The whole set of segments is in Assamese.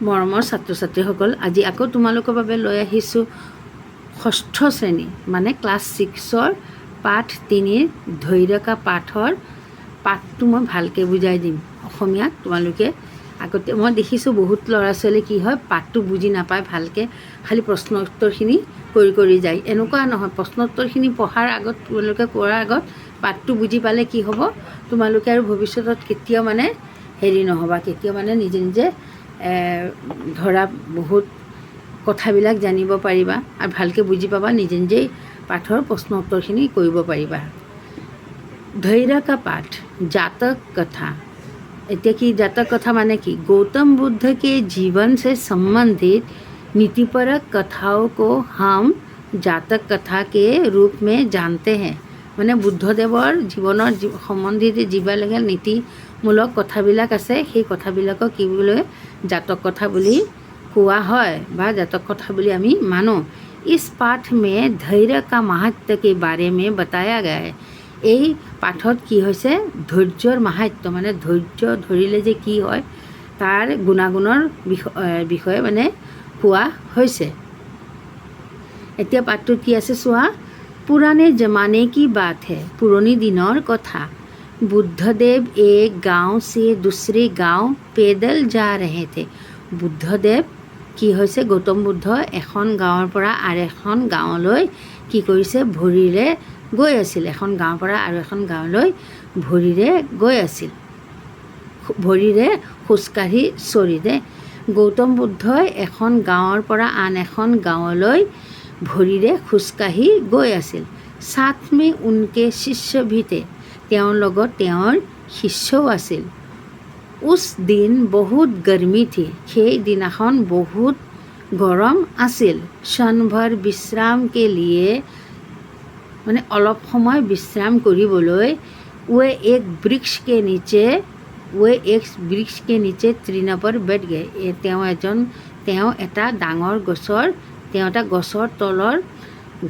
মৰমৰ ছাত্ৰ ছাত্ৰীসকল, আজি আকৌ তোমালোকৰ বাবে লৈ আহিছোঁ ষষ্ঠ শ্ৰেণী মানে ক্লাছ 6ৰ পাঠ 3ৰ ধৈৰ্যকা পাঠৰ পাঠটো মই ভালকৈ বুজাই দিম অসমীয়াত। তোমালোকে আগতে মই দেখিছোঁ বহুত ল'ৰা ছোৱালী কি হয়, পাঠটো বুজি নাপায় ভালকৈ, খালি প্ৰশ্ন উত্তৰখিনি কৰি যায়। এনেকুৱা নহয়, প্ৰশ্ন উত্তৰখিনি পঢ়াৰ আগত তোমালোকে কৰাৰ আগত পাঠটো বুজি পালে কি হ'ব, তোমালোকে আৰু ভৱিষ্যতত কেতিয়াও মানে নহ'বা, কেতিয়াও মানে নিজে নিজে ধৰা বহুত কথাবিলাক জানিব পাৰিবা আৰু ভালকৈ বুজি পাবা, নিজে নিজেই পাঠৰ প্ৰশ্ন উত্তৰখিনি কৰিব পাৰিবা। ধৈৰ্য কা पाठ जातक कथा। এতিয়া কি जातक कथा মানে কি? गौतम बुद्ध के जीवन से संबंधित नीतिपरक कथाओं को हम जातक कथा के रूप में जानते हैं। মানে বুদ্ধদেৱৰ জীৱনৰ সম্বন্ধিত যিবিলাক নীতিমূলক কথাবিলাক আছে, সেই কথাবিলাকক কি বুলি জাতক কথা বুলি কোৱা হয় বা জাতক কথা বুলি আমি মানো। इस पाठ में धैर्य का महत्व के बारे में बताया गया है। এই পাঠত কি হৈছে, ধৈৰ্যৰ মাহাত্য মানে ধৈৰ্য ধৰিলে যে কি হয় তাৰ গুণাগুণৰ বিষয়ে মানে কোৱা হৈছে। এতিয়া পাঠটোত কি আছে চোৱা। पुराने ज़माने की बात है, पुरानी दिनों कथा। बुद्धदेव एक गांव से दूसरे गांव पैदल जा रहे थे। बुद्धदेव কি হৈছে, গৌতম বুদ্ধ এখন গাঁৱৰ পৰা আৰু এখন গাঁৱলৈ কি কৰিছে, ভৰিৰে গৈ আছিল। এখন গাঁৱৰ পৰা আৰু এখন গাঁৱলৈ ভৰিৰে গৈ আছিল, ভৰিৰে খোজকাঢ়ি চৰিৰে। গৌতম বুদ্ধই এখন গাঁৱৰ পৰা আন এখন গাঁৱলৈ ভৰিৰে খোজকাঢ়ি গৈ আছিল। সাথ মে উনকে শিষ্য ভি থে, তেওঁৰ লগত তেওঁৰ শিষ্যও আছিল। উস দিন বহুত গৰমি থি, সেই দিনাখন বহুত গৰম আছিল। क्षणभर विश्राम के लिए মানে অলপ সময় বিশ্ৰাম কৰিবলৈ वे एक वृक्ष के नीचे तृण पर बैठ गए। তেওঁ এটা ডাঙৰ গছৰ তলৰ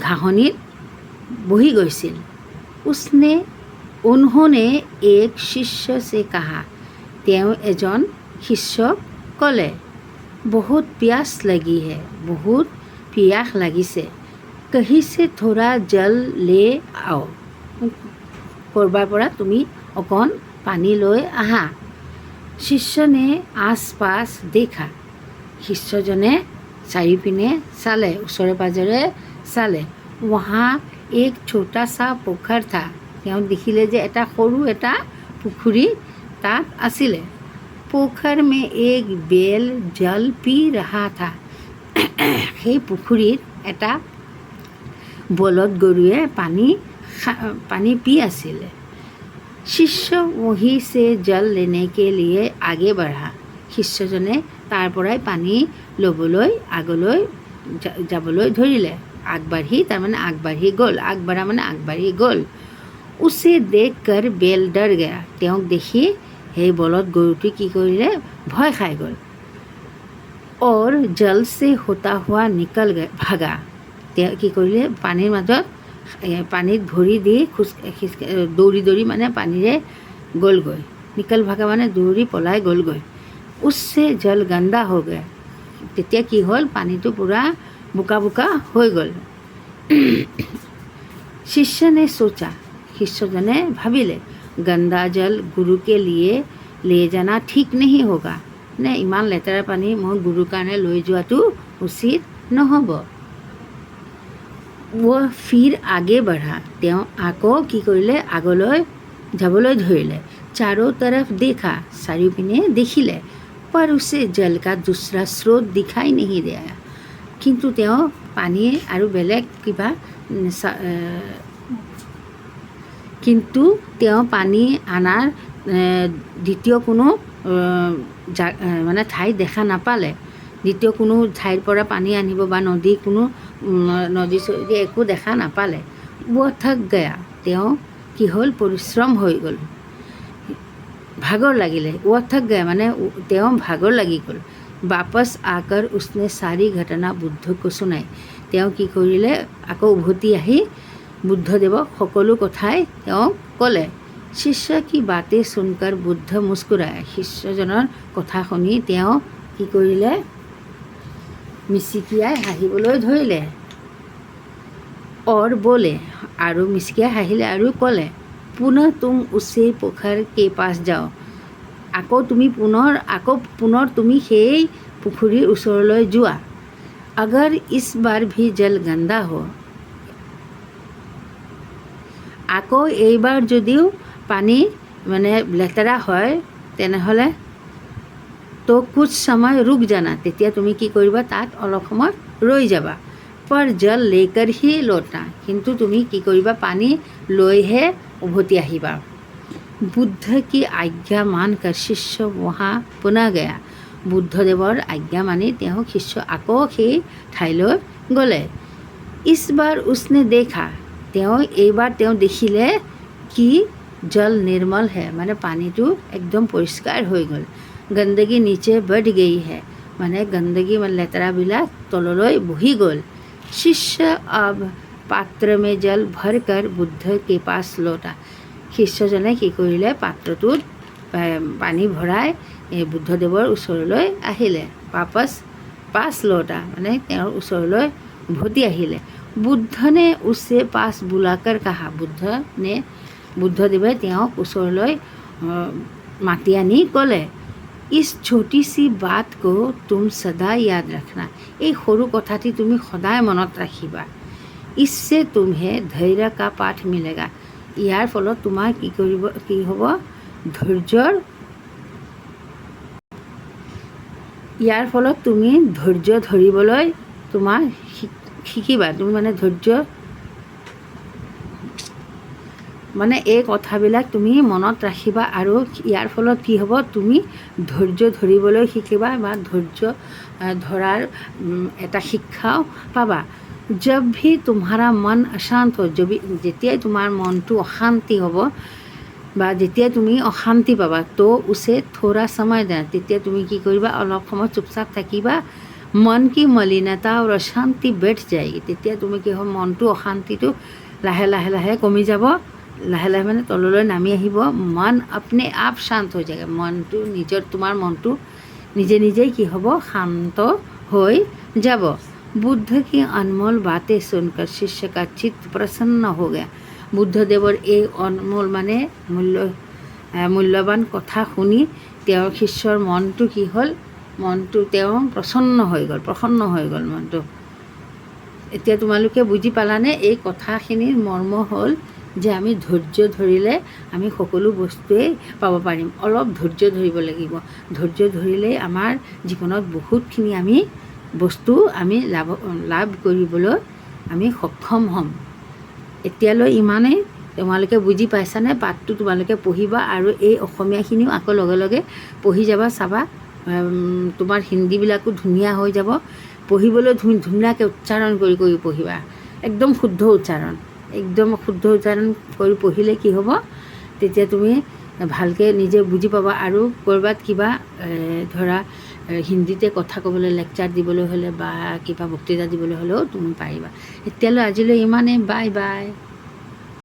ঘাঁহনিত বহি গৈছিল। उन्होंने एक शिष्य से कहा, তেওঁ এজন শিষ্যক ক'লে, बहुत प्यास लगी है, बहुत পিয়াস লাগিছে। कहीं से थोड़ा जल ले आओ, ক'ৰবাৰ পৰা তুমি অকণ পানী লৈ আহা। শিষ্যনে आस पास देखा, শিষ্যজনে চাৰিওপিনে চালে, ওচৰে পাজৰে চালে। वहाँ एक छोटा सा पोखर था, তেওঁ দেখিলে যে এটা সৰু এটা পুখুৰী তাত আছিলে। पोखर में एक बैल जल पी रहा था, সেই পুখুৰীত এটা বলদ গৰুৱে পানী পি আছিলে। শিষ্য वहीं से जल लेने के लिए आगे बढ़ा, শিষ্যজনে তাৰ পৰাই পানী ল'বলৈ আগলৈ যাবলৈ ধৰিলে। আগবাঢ়ি তাৰমানে আগবাঢ়ি গ'ল, আগবাঢ়া মানে আগবাঢ়ি গ'ল। उसे देख कर बैल डर गया, তেওঁক দেখি সেই বলদ গৰুটো কি কৰিলে, ভয় খাই গ'ল। और जल से होता हुआ निकल भागा, তেওঁ কি কৰিলে, পানীৰ মাজত পানীত ভৰি দি দৌৰি মানে পানীৰে গ'লগৈ। নিকল ভাগা মানে দৌৰি পলাই গ'লগৈ। उससे जल गंदा हो गया, তেতিয়া কি হ'ল, পানীটো পূৰা বোকা হৈ গ'ল। शिष्य ने सोचा, শিষ্যজনে ভাবিলে, গন্দা জল গুৰু কে লিয়ে ले जाना ठीक नहीं होगा, নে ইমান লেতেৰা পানী মই গুৰুৰ কাৰণে লৈ যোৱাটো উচিত নহ'ব। वो फिर आगे बढ़ा, তেওঁ আকৌ কি কৰিলে, আগলৈ যাবলৈ ধৰিলে। चारों तरफ देखा, চাৰিওপিনে দেখিলে। पर उसे जल का दूसरा स्रोत दिखाई नहीं दिया, কিন্তু তেওঁ পানী আৰু বেলেগ কিবা কিন্তু তেওঁ পানী আনাৰ দ্বিতীয় কোনো মানে ঠাই দেখা নাপালে। দ্বিতীয় কোনো ঠাইৰ পৰা পানী আনিব বা নদী একো দেখা নাপালে। वो थक गया, তেওঁ কি হ'ল, পৰিশ্ৰম হৈ গ'ল, ভাগৰ লাগিলে। वो थक गया মানে তেওঁ ভাগৰ লাগি গ'ল। वापस आकर उसने सारी घटना बुद्ध को सुनाई, তেওঁ কি কৰিলে, আকৌ উভতি আহি বুদ্ধদেৱক সকলো কথাই তেওঁক ক'লে। শিষ্য কি বাতে শুনকৰ বুদ্ধ মুস্কুৰায়, শিষ্যজনৰ কথা শুনি তেওঁ কি কৰিলে, মিচিকিয়াই হাঁহিবলৈ ধৰিলে। और बोले আৰু মিচিকিয়াই হাঁহিলে আৰু ক'লে, পুনঃ তুম উচে পোখৰ কে পাছ যাও। আকৌ পুনৰ তুমি সেই পুখুৰীৰ ওচৰলৈ যোৱা। अगर इस बार भी जल गंदा हो, আকৌ এইবাৰ যদিও পানী মানে লেতেৰা হয় তেনেহ'লে তো কুছ সময় ৰুক জানা, তেতিয়া তুমি কি কৰিবা, তাত অলপ সময় ৰৈ যাবা। पर जल लेकर ही लौटना, কিন্তু তুমি কি কৰিবা, পানী লৈহে উভতি আহিবা। বুদ্ধ কি আজ্ঞা মানकर শিষ্য वहाँ पुनः गया। বুদ্ধদেৱৰ আজ্ঞা মানি তেওঁ শিষ্য আকৌ সেই ঠাইলৈ গ'লে। इस बार उसने देखा, এইবাৰ তেওঁ দেখিলে কি জল নিৰ্মল হে, মানে পানীটো একদম পৰিষ্কাৰ হৈ গ'ল। গন্দগী নিচে बढ़ गई है, মানে গন্দগী মানে লেতেৰাবিলাক তললৈ বহি গ'ল। शिष्य अब पात्र में जल भर कर बुद्ध के पास लौटा। শিষ্যজনে কি কৰিলে, পাত্ৰটোত পানী ভৰাই বুদ্ধদেৱৰ ওচৰলৈ আহিলে। পাছ লৌটা মানে তেওঁৰ ওচৰলৈ উভতি আহিলে। बुद्ध ने उससे पास बुलाकर कहा, বুদ্ধদেৱে তেওঁক ওচৰলৈ মাতি আনি ক'লে, इस छोटी सी बात को तुम सदा याद रखना। এই সৰু কথাটি তুমি সদায় মনত ৰাখিবা। इससे तुम्हें धैर्य का पाठ मिलेगा। ইয়াৰ ফলত তোমাৰ কি হ'ব, ইয়াৰ ফলত তুমি ধৈৰ্য ধৰিবলৈ তোমাৰ শিকিবা। তুমি মানে ধৈৰ্য মানে এই কথাবিলাক তুমি মনত ৰাখিবা আৰু ইয়াৰ ফলত কি হ'ব, তুমি ধৈৰ্য ধৰিবলৈ শিকিবা বা ধৈৰ্য ধৰাৰ এটা শিক্ষাও পাবা। जब भी तुम्हारा मन अशांत हो, যেতিয়াই তোমাৰ মনটো অশান্তি হ'ব বা যেতিয়াই তুমি অশান্তি পাবা, তো উচে থোৰা সময় দে, তেতিয়া তুমি কি কৰিবা, অলপ সময় চুপচাপ থাকিবা। মন কি মলিনতা আৰু অশান্তি বেঠ যায়গি, তেতিয়া তুমি কি হ'ব, মনটো অশান্তিটো লাহে লাহে লাহে কমি যাব, লাহে লাহে মানে তললৈ নামি আহিব। মন আপনে আপ শান্ত হৈ যায়, মনটো তোমাৰ মনটো নিজে নিজেই কি হ'ব, শান্ত হৈ যাব। बुद्ध की अनमोल बातें सुनकर शिष्य का चित्त प्रसन्न हो गया। বুদ্ধদেৱৰ এই অনমোল মানে মূল্যৱান কথা শুনি তেওঁৰ শিষ্যৰ মনটো কি হ'ল, মনটো তেওঁ প্ৰসন্ন হৈ গ'ল মনটো। এতিয়া তোমালোকে বুজি পালানে, এই কথাখিনিৰ মৰ্ম হ'ল যে আমি ধৈৰ্য ধৰিলে আমি সকলো বস্তুৱেই পাব পাৰিম। অলপ ধৈৰ্য ধৰিব লাগিব, ধৈৰ্য ধৰিলেই আমাৰ জীৱনত বহুতখিনি আমি বস্তু লাভ কৰিবলৈ আমি সক্ষম হ'ম। এতিয়ালৈ ইমানেই। তোমালোকে বুজি পাইছানে? পাঠটো তোমালোকে পঢ়িবা আৰু এই অসমীয়াখিনিও আকৌ লগে লগে পঢ়ি যাবা, চাবা তোমাৰ হিন্দীবিলাকো ধুনীয়া হৈ যাব। পঢ়িবলৈ ধুনীয়াকৈ উচ্চাৰণ কৰি পঢ়িবা, একদম শুদ্ধ উচ্চাৰণ কৰি পঢ়িলে কি হ'ব, তেতিয়া তুমি ভালকৈ নিজে বুজি পাবা। আৰু ক'ৰবাত কিবা ধৰা হিন্দীতে কথা ক'বলৈ, লেকচাৰ দিবলৈ হ'লে বা কিবা বক্তৃতা দিবলৈ হ'লেও তুমি পাৰিবা। এতিয়ালৈ আজিলৈ ইমানেই। Bye bye.